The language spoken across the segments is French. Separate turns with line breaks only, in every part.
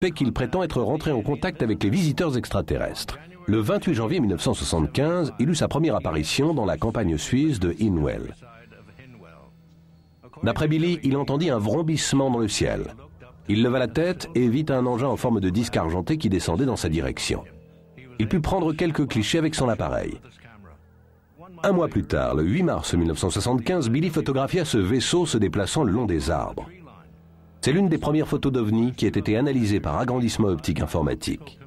fait qu'il prétend être rentré en contact avec les visiteurs extraterrestres. Le 28 janvier 1975, il eut sa première apparition dans la campagne suisse de Hinwell. D'après Billy, il entendit un vrombissement dans le ciel. Il leva la tête et vit un engin en forme de disque argenté qui descendait dans sa direction. Il put prendre quelques clichés avec son appareil. Un mois plus tard, le 8 mars 1975, Billy photographia ce vaisseau se déplaçant le long des arbres. C'est l'une des premières photos d'OVNI qui ait été analysée par agrandissement optique informatique.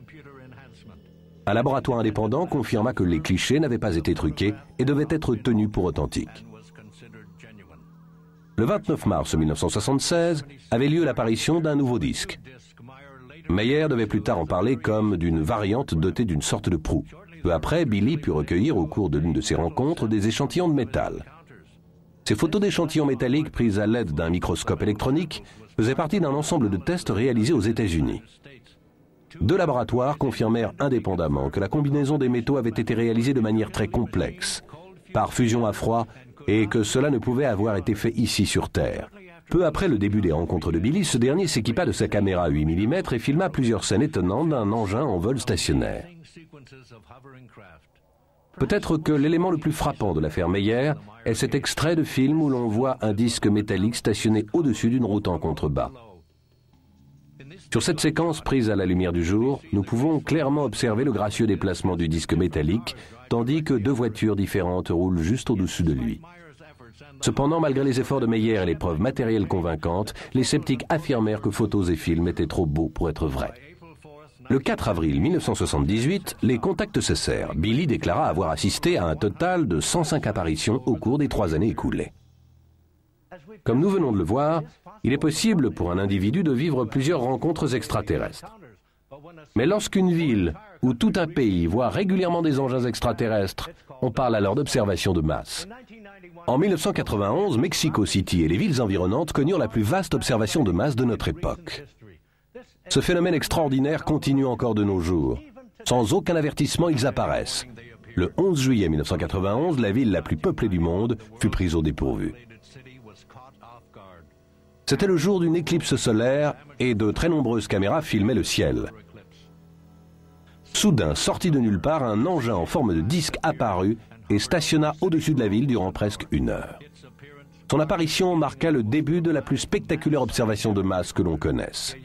Un laboratoire indépendant confirma que les clichés n'avaient pas été truqués et devaient être tenus pour authentiques. Le 29 mars 1976 avait lieu l'apparition d'un nouveau disque. Meyer devait plus tard en parler comme d'une variante dotée d'une sorte de proue. Peu après, Billy put recueillir au cours de l'une de ses rencontres des échantillons de métal. Ces photos d'échantillons métalliques prises à l'aide d'un microscope électronique faisaient partie d'un ensemble de tests réalisés aux États-Unis. Deux laboratoires confirmèrent indépendamment que la combinaison des métaux avait été réalisée de manière très complexe, par fusion à froid, et que cela ne pouvait avoir été fait ici sur Terre. Peu après le début des rencontres de Billy, ce dernier s'équipa de sa caméra 8 mm et filma plusieurs scènes étonnantes d'un engin en vol stationnaire. Peut-être que l'élément le plus frappant de l'affaire Meyer est cet extrait de film où l'on voit un disque métallique stationné au-dessus d'une route en contrebas. Sur cette séquence prise à la lumière du jour, nous pouvons clairement observer le gracieux déplacement du disque métallique, tandis que deux voitures différentes roulent juste au-dessus de lui. Cependant, malgré les efforts de Meyer et les preuves matérielles convaincantes, les sceptiques affirmèrent que photos et films étaient trop beaux pour être vrais. Le 4 avril 1978, les contacts cessèrent. Billy déclara avoir assisté à un total de 105 apparitions au cours des 3 années écoulées. Comme nous venons de le voir, il est possible pour un individu de vivre plusieurs rencontres extraterrestres. Mais lorsqu'une ville ou tout un pays voit régulièrement des engins extraterrestres, on parle alors d'observation de masse. En 1991, Mexico City et les villes environnantes connurent la plus vaste observation de masse de notre époque. Ce phénomène extraordinaire continue encore de nos jours. Sans aucun avertissement, ils apparaissent. Le 11 juillet 1991, la ville la plus peuplée du monde fut prise au dépourvu. C'était le jour d'une éclipse solaire et de très nombreuses caméras filmaient le ciel. Soudain, sorti de nulle part, un engin en forme de disque apparut et stationna au-dessus de la ville durant presque 1 heure. Son apparition marqua le début de la plus spectaculaire observation de masse que l'on connaisse.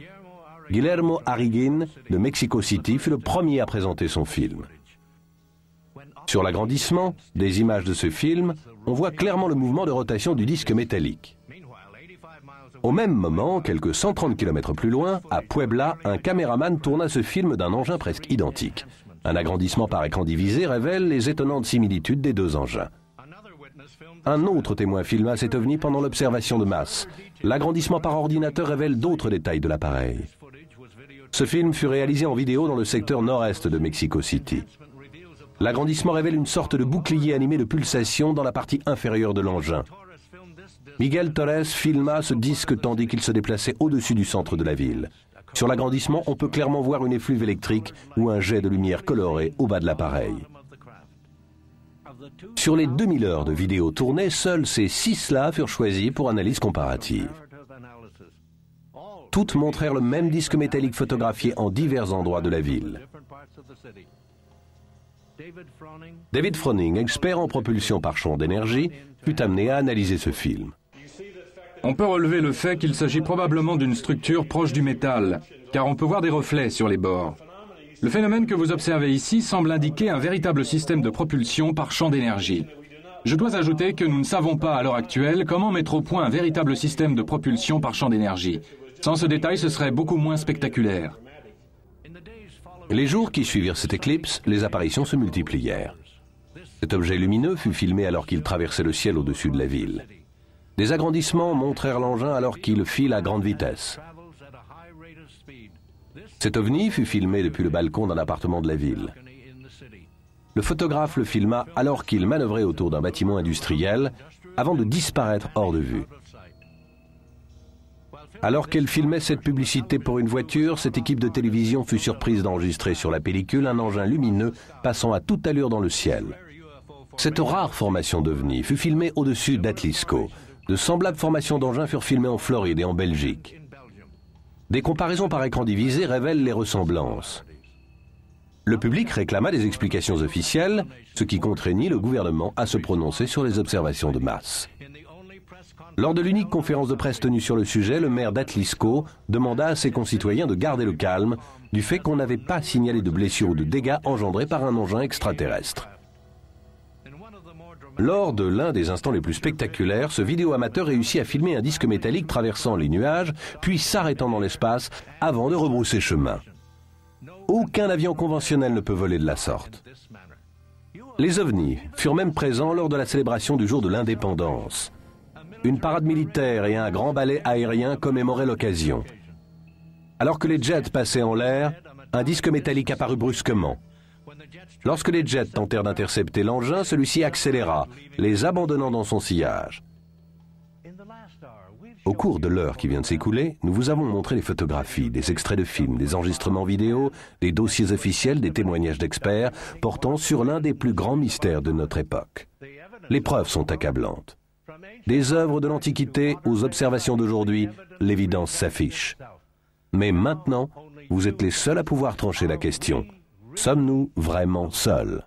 Guillermo Arriguin de Mexico City fut le premier à présenter son film. Sur l'agrandissement des images de ce film, on voit clairement le mouvement de rotation du disque métallique. Au même moment, quelques 130 km plus loin, à Puebla, un caméraman tourna ce film d'un engin presque identique. Un agrandissement par écran divisé révèle les étonnantes similitudes des deux engins. Un autre témoin filma cet ovni pendant l'observation de masse. L'agrandissement par ordinateur révèle d'autres détails de l'appareil. Ce film fut réalisé en vidéo dans le secteur nord-est de Mexico City. L'agrandissement révèle une sorte de bouclier animé de pulsations dans la partie inférieure de l'engin. Miguel Torres filma ce disque tandis qu'il se déplaçait au-dessus du centre de la ville. Sur l'agrandissement, on peut clairement voir une effluve électrique ou un jet de lumière colorée au bas de l'appareil. Sur les 2000 heures de vidéos tournées, seuls ces 6-là furent choisis pour analyse comparative. Toutes montrèrent le même disque métallique photographié en divers endroits de la ville. David Froning, expert en propulsion par champ d'énergie, fut amené à analyser ce film.
On peut relever le fait qu'il s'agit probablement d'une structure proche du métal, car on peut voir des reflets sur les bords. Le phénomène que vous observez ici semble indiquer un véritable système de propulsion par champ d'énergie. Je dois ajouter que nous ne savons pas à l'heure actuelle comment mettre au point un véritable système de propulsion par champ d'énergie. Sans ce détail, ce serait beaucoup moins spectaculaire.
Les jours qui suivirent cette éclipse, les apparitions se multiplièrent. Cet objet lumineux fut filmé alors qu'il traversait le ciel au-dessus de la ville. Des agrandissements montrèrent l'engin alors qu'il file à grande vitesse. Cet ovni fut filmé depuis le balcon d'un appartement de la ville. Le photographe le filma alors qu'il manœuvrait autour d'un bâtiment industriel avant de disparaître hors de vue. Alors qu'elle filmait cette publicité pour une voiture, cette équipe de télévision fut surprise d'enregistrer sur la pellicule un engin lumineux passant à toute allure dans le ciel. Cette rare formation d'ovni fut filmée au-dessus d'Atlisco. De semblables formations d'engins furent filmées en Floride et en Belgique. Des comparaisons par écran divisé révèlent les ressemblances. Le public réclama des explications officielles, ce qui contraignit le gouvernement à se prononcer sur les observations de masse. Lors de l'unique conférence de presse tenue sur le sujet, le maire d'Atlisco demanda à ses concitoyens de garder le calme du fait qu'on n'avait pas signalé de blessures ou de dégâts engendrés par un engin extraterrestre. Lors de l'un des instants les plus spectaculaires, ce vidéo-amateur réussit à filmer un disque métallique traversant les nuages, puis s'arrêtant dans l'espace avant de rebrousser chemin. Aucun avion conventionnel ne peut voler de la sorte. Les ovnis furent même présents lors de la célébration du jour de l'indépendance. Une parade militaire et un grand ballet aérien commémoraient l'occasion. Alors que les jets passaient en l'air, un disque métallique apparut brusquement. Lorsque les jets tentèrent d'intercepter l'engin, celui-ci accéléra, les abandonnant dans son sillage. Au cours de l'heure qui vient de s'écouler, nous vous avons montré des photographies, des extraits de films, des enregistrements vidéo, des dossiers officiels, des témoignages d'experts portant sur l'un des plus grands mystères de notre époque. Les preuves sont accablantes. Des œuvres de l'Antiquité aux observations d'aujourd'hui, l'évidence s'affiche. Mais maintenant, vous êtes les seuls à pouvoir trancher la question. Sommes-nous vraiment seuls ?